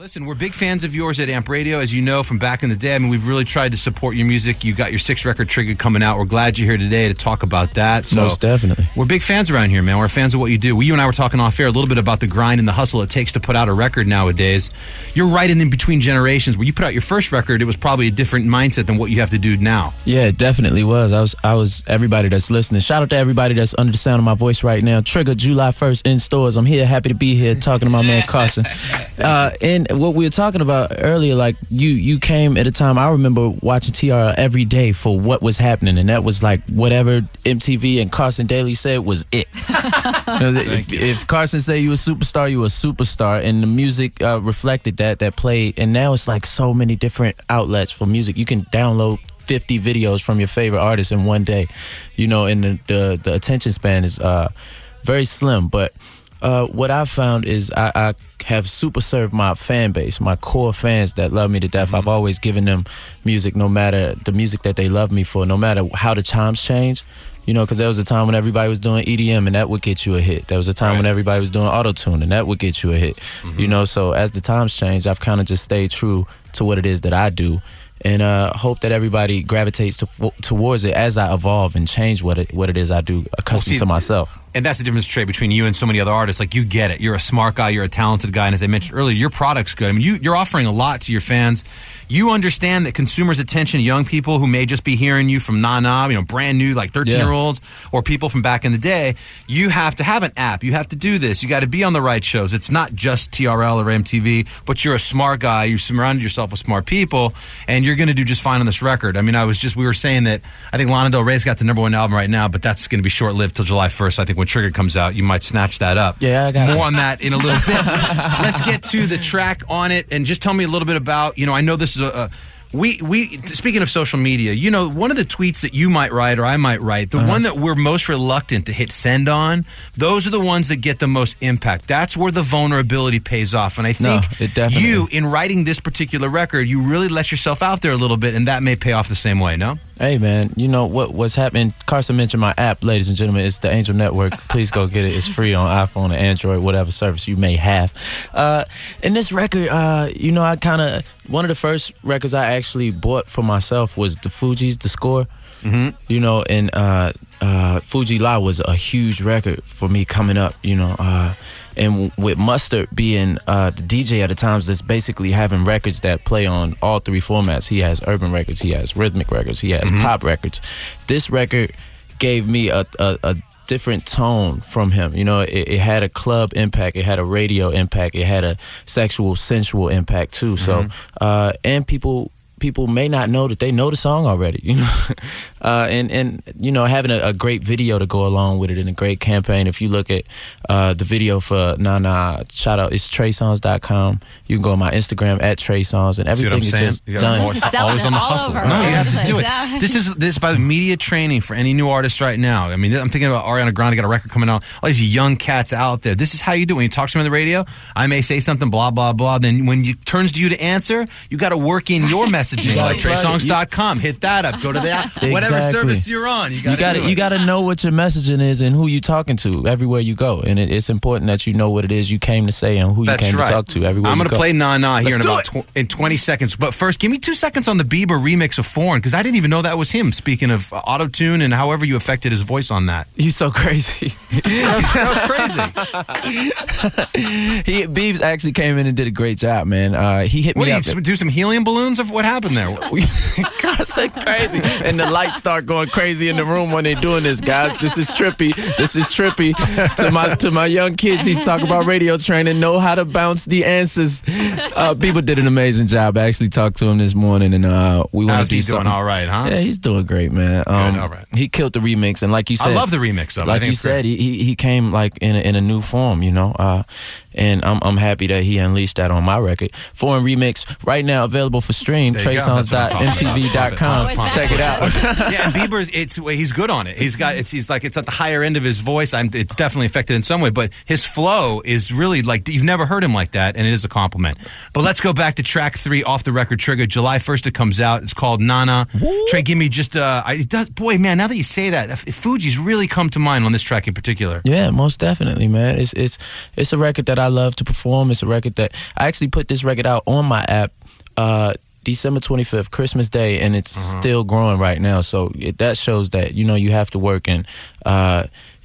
Listen, we're big fans of yours at AMP Radio, as you know, from back in the day. I mean, we've really tried to support your music. You got your 6th record, Trigger, coming out. We're glad you're here today to talk about that. So most definitely. We're big fans around here, man. We're fans of what you do. You and I were talking off air a little bit about the grind and the hustle it takes to put out a record nowadays. You're right in between generations. When you put out your first record, it was probably a different mindset than what you have to do now. Yeah, it definitely was. I was everybody that's listening. Shout out to everybody that's under the sound of my voice right now. Trigger, July 1st in stores. I'm here, happy to be here, talking to my man Carson. And what we were talking about earlier, like you came at a time, I remember watching TRL every day for what was happening, and that was like whatever MTV and Carson Daly said was it. If Carson said you were a superstar, you were a superstar, and the music reflected that played. And now it's like so many different outlets for music. You can download 50 videos from your favorite artist in one day, and the attention span is very slim. But what I've found is I have super served my fan base, my core fans that love me to death. I've always given them music, no matter the music that they love me for, no matter how the times change. Because there was a time when everybody was doing EDM and that would get you a hit. There was a time when everybody was doing auto-tune and that would get you a hit. So as the times change, I've kind of just stayed true to what it is that I do, and hope that everybody gravitates towards it as I evolve and change what it is I do, accustomed to myself. And that's the difference, Trey, between you and so many other artists. Like, you get it. You're a smart guy. You're a talented guy. And as I mentioned earlier, your product's good. I mean, you're offering a lot to your fans. You understand that consumers' attention, young people who may just be hearing you from na-na, brand new, like 13-year-olds, or people from back in the day, you have to have an app. You have to do this. You got to be on the right shows. It's not just TRL or MTV, but you're a smart guy. You surrounded yourself with smart people, and you're going to do just fine on this record. I mean, we were saying that I think Lana Del Rey's got the #1 album right now, but that's going to be short-lived till July 1st. I think when Trigger comes out, you might snatch that up. Yeah, I got more on that in a little bit. Let's get to the track on it, and just tell me a little bit about, I know this is we speaking of social media, one of the tweets that you might write or I might write, the one that we're most reluctant to hit send on, those are the ones that get the most impact. That's where the vulnerability pays off. And I think you, in writing this particular record, you really let yourself out there a little bit, and that may pay off the same way, no? Hey, man, what's happening? Carson mentioned my app, ladies and gentlemen. It's the Angel Network. Please go get it. It's free on iPhone and Android, whatever service you may have. In this record, one of the first records I actually bought for myself was the Fugees, The Score. And Fuji La was a huge record for me coming up, and with Mustard being the DJ at the times that's basically having records that play on all 3 formats. He has urban records, he has rhythmic records, he has pop records. This record gave me a different tone from him. It had a club impact, it had a radio impact, it had a sexual, sensual impact too. So and people may not know that they know the song already, and having a great video to go along with it and a great campaign. If you look at the video for Nah, shout out, it's TreySongz.com. You can go on my Instagram at Trey Songz, and everything is just done. Always on the hustle. No, you have to do it. Yeah. This is by media training for any new artist right now. I mean, I'm thinking about Ariana Grande got a record coming out. All these young cats out there. This is how you do it. When you talk to them on the radio, I may say something, blah, blah, blah. Then when it turns to you to answer, you got to work in your messaging. Like TreySongz.com. Hit that up. Go to that. Whatever service you're on. You got to know what your messaging is and who you're talking to everywhere you go. And it's important that you know what it is you came to say and who you came to talk to everywhere you go. I'm going to play Nah Nah here in 20 seconds. But first, give me 2 seconds on the Bieber remix of Foreign, because I didn't even know that was him. Speaking of auto-tune and however you affected his voice on that. You so crazy. That was crazy. Biebs actually came in and did a great job, man. He hit me up. Do some helium balloons of what happened there? Carson crazy. And the lights start going crazy in the room when they're doing this, guys. This is trippy. To my young kids, he's talking about radio training, know how to bounce the answers. Bieber did an amazing job. I actually talked to him this morning, and we want to do something. Doing all right, huh? Yeah, he's doing great, man. All right. He killed the remix, and like you said, I love the remix of it. Like you said, he came like in a new form, and I'm happy that he unleashed that on my record. Foreign remix right now available for stream. TreySongz.mtv.com. Check it out. Yeah, and Bieber's he's good on it. He's at the higher end of his voice. It's definitely affected in some way, but his flow is really like you've never heard him like that, and it is a compliment. But let's go back to track 3 off the record, Trigger. July 1st it comes out. It's called Nana. Trey, give me just it does. Boy, man, now that you say that, Fugees really come to mind on this track in particular. Yeah, most definitely, man. It's a record that I love to perform. It's a record that I actually put this record out on my app December 25th, Christmas Day, and it's still growing right now. So that shows that, you know, you have to work, and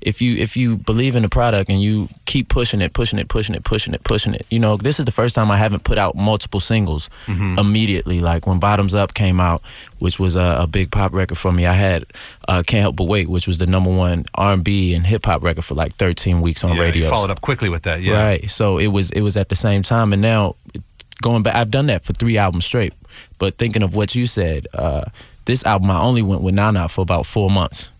if you believe in the product and you keep pushing it, you know, this is the first time I haven't put out multiple singles immediately. Like when Bottoms Up came out, which was a big pop record for me, I had Can't Help But Wait, which was the #1 R&B and hip hop record for like 13 weeks on radio. You followed up quickly with that, Right. So it was at the same time, and now going back, I've done that for 3 albums straight. But thinking of what you said, this album I only went with Nana for about 4 months.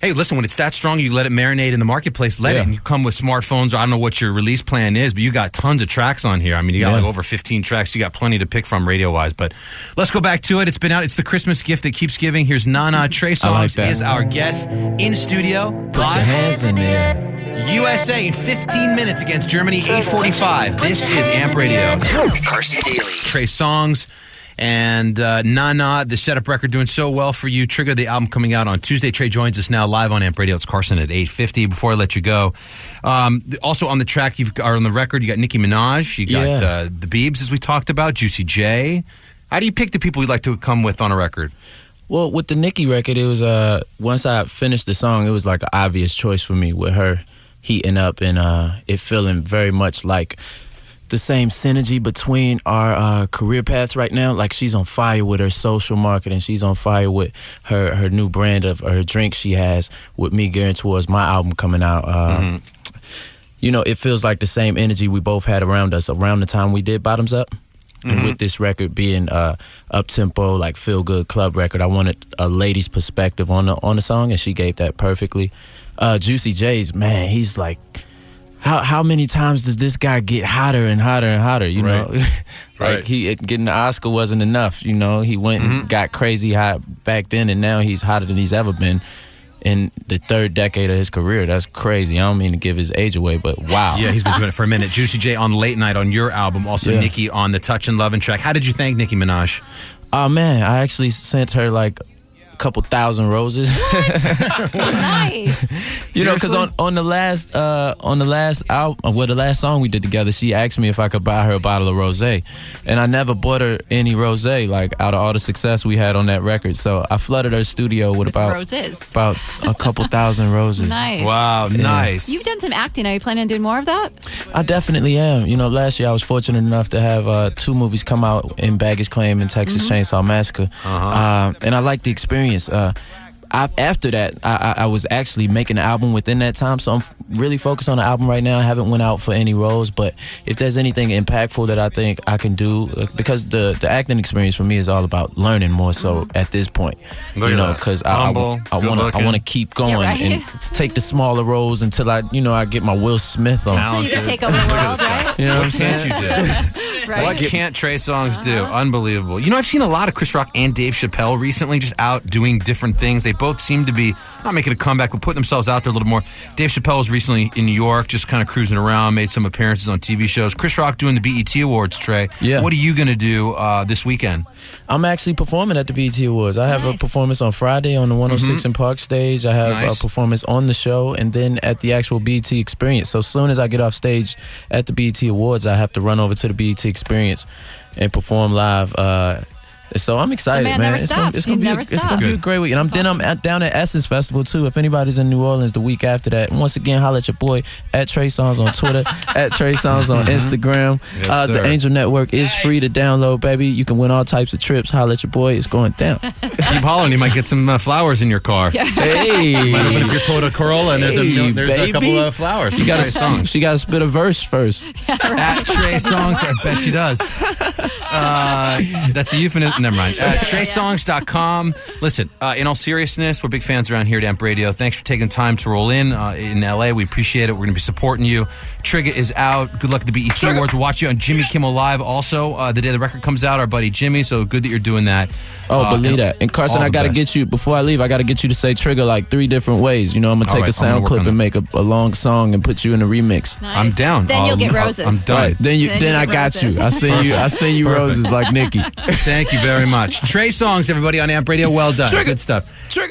Hey, listen, when it's that strong, you let it marinate in the marketplace. Let it. And you come with smartphones. I don't know what your release plan is, but you got tons of tracks on here. I mean, you got like over 15 tracks. You got plenty to pick from radio-wise. But let's go back to it. It's been out. It's the Christmas gift that keeps giving. Here's Nana. Trey Songz is our guest in studio. Put your hands in there. USA in 15 minutes against Germany, 8:45. This is AMP Radio. Carson Daly. Trey Songz and Nana, the setup record doing so well for you. Trigger, the album coming out on Tuesday. Trey joins us now live on AMP Radio. It's Carson at 8:50. Before I let you go, also on the track, on the record, you got Nicki Minaj. You got the Biebs, as we talked about, Juicy J. How do you pick the people you'd like to come with on a record? Well, with the Nicki record, it was once I finished the song, it was like an obvious choice for me with her heating up and it feeling very much like the same synergy between our career paths right now. Like, she's on fire with her social marketing. She's on fire with her new brand of her drink she has, with me gearing towards my album coming out. You know, it feels like the same energy we both had around us around the time we did Bottoms Up. And with this record being up-tempo, like feel-good club record, I wanted a lady's perspective on the song, and she gave that perfectly. Juicy J's, man, he's like, how many times does this guy get hotter and hotter and hotter, you know? Like, getting the Oscar wasn't enough, you know? He went and got crazy hot back then, and now he's hotter than he's ever been in the third decade of his career. That's crazy. I don't mean to give his age away, but wow. Yeah, he's been doing it for a minute. Juicy J on Late Night on your album. Also Nicki on the Touch and Lovin' track. How did you thank Nicki Minaj? Oh, man, I actually sent her like a couple thousand roses. Nice. You know, because on the last album, well, the last song we did together, she asked me if I could buy her a bottle of rosé, and I never bought her any rosé. Like, out of all the success we had on that record, so I flooded her studio with about a couple thousand roses. Nice. Wow, nice. You've done some acting. Are you planning on doing more of that? I definitely am. You know, last year I was fortunate enough to have 2 movies come out in Baggage Claim and Texas Chainsaw Massacre, and I like the experience. After that, I was actually making an album within that time, so I'm really focused on the album right now. I haven't went out for any roles, but if there's anything impactful that I think I can do, because the acting experience for me is all about learning more so at this point, you know, because I want to keep going and take the smaller roles until I get my Will Smith on. Until you can take over the world, right? You know what I'm saying? You do. What can't Trey Songz do? Unbelievable. You know, I've seen a lot of Chris Rock and Dave Chappelle recently just out doing different things. They both seem to be not making a comeback, but putting themselves out there a little more. Dave Chappelle was recently in New York, just kind of cruising around, made some appearances on TV shows. Chris Rock doing the BET Awards, Trey. Yeah. What are you going to do this weekend? I'm actually performing at the BET Awards. I have a performance on Friday on the 106 in Park stage. I have a performance on the show, and then at the actual BET Experience. So as soon as I get off stage at the BET Awards, I have to run over to the BET Experience and perform live. So I'm excited, man. It's gonna be a great week. And I'm down at Essence Festival too. If anybody's in New Orleans the week after that, and once again, holla at your boy at Trey Songz on Twitter, at Trey Songz on Instagram. Yes, the Angel Network is free to download, baby. You can win all types of trips. Holla at your boy. It's going down. Keep hollering. You might get some flowers in your car. Hey, might open up your Toyota Corolla and there's a couple of flowers. She got to spit a verse first. At Trey Songz, I bet she does. That's a euphemism. Never mind. TreySongs.com. Listen, in all seriousness, we're big fans around here at AMP Radio. Thanks for taking time to roll in LA. We appreciate it. We're going to be supporting you. Trigger is out. Good luck at the BET Awards. We'll watch you on Jimmy Kimmel Live also the day the record comes out. Our buddy Jimmy. So good that you're doing that. Oh, believe that. And Carson, I got to get you, before I leave, I got to get you to say Trigger like 3 different ways. You know, I'm going to take a sound clip and make a long song and put you in a remix. Nice. I'm down. Then you'll get roses. I'm done. Right. Then I got you. I send you roses like Nicki. Thank you very much. Trey Songz, everybody on AMP Radio. Well done. Trigger. Good stuff. Trigger.